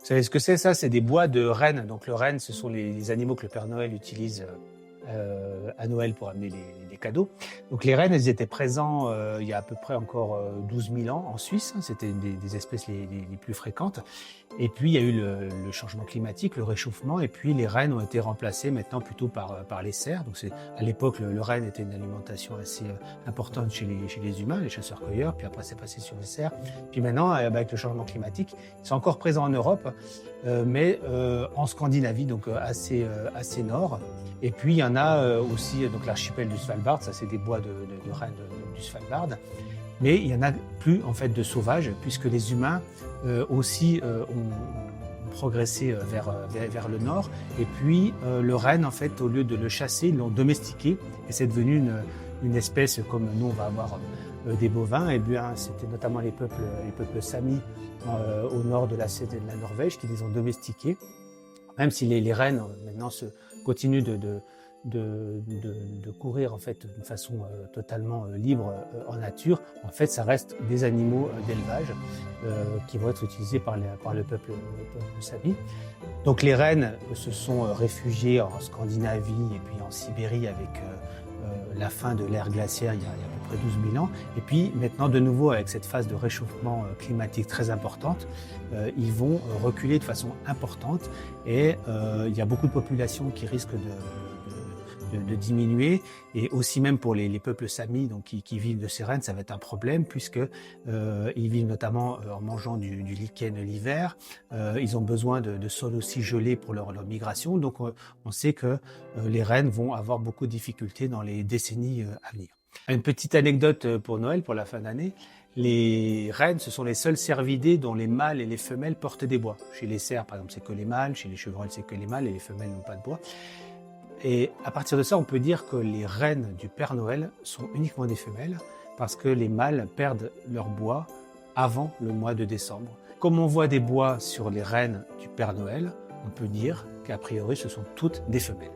savez ce que c'est ça? C'est des bois de rennes. Donc le renne, ce sont les animaux que le Père Noël utilise à Noël pour amener les cadeaux. Donc les rennes, elles étaient présents il y a à peu près encore 12 000 ans en Suisse. C'était une des espèces les plus fréquentes. Et puis il y a eu le changement climatique, le réchauffement, et puis les rennes ont été remplacées maintenant plutôt par les cerfs. Donc à l'époque, le renne était une alimentation assez importante chez les humains, les chasseurs-cueilleurs. Puis après, c'est passé sur les cerfs. Puis maintenant, avec le changement climatique, ils sont encore présents en Europe, mais en Scandinavie, donc assez nord. Et puis il y en a aussi donc l'archipel du Svalbard. Ça, c'est des bois de rennes du Svalbard. Mais il y en a plus en fait de sauvages, puisque les humains aussi ont progressé vers le nord. Et puis le renne, en fait, au lieu de le chasser, ils l'ont domestiqué. Et c'est devenu une espèce comme nous, on va avoir des bovins. Et bien, c'était notamment les peuples samis au nord de la Norvège qui les ont domestiqués. Même si les rennes maintenant continuent de courir en fait d'une façon totalement libre en nature, en fait ça reste des animaux d'élevage qui vont être utilisés par le peuple sami. Donc les rennes se sont réfugiés en Scandinavie et puis en Sibérie avec la fin de l'ère glaciaire il y a à peu près 12 000 ans. Et puis maintenant de nouveau avec cette phase de réchauffement climatique très importante, ils vont reculer de façon importante et il y a beaucoup de populations qui risquent de diminuer, et aussi même pour les peuples samis donc qui vivent de ces rennes, ça va être un problème puisque ils vivent notamment en mangeant du lichen l'hiver. Ils ont besoin de sol aussi gelé pour leur migration, donc on sait que les rennes vont avoir beaucoup de difficultés dans les décennies à venir. Une petite anecdote pour Noël, pour la fin d'année. Les rennes, ce sont les seuls cervidés dont les mâles et les femelles portent des bois. Chez les cerfs, par exemple, c'est que les mâles, chez les chevreuils, c'est que les mâles et les femelles n'ont pas de bois. Et à partir de ça, on peut dire que les rennes du Père Noël sont uniquement des femelles parce que les mâles perdent leur bois avant le mois de décembre. Comme on voit des bois sur les rennes du Père Noël, on peut dire qu'a priori ce sont toutes des femelles.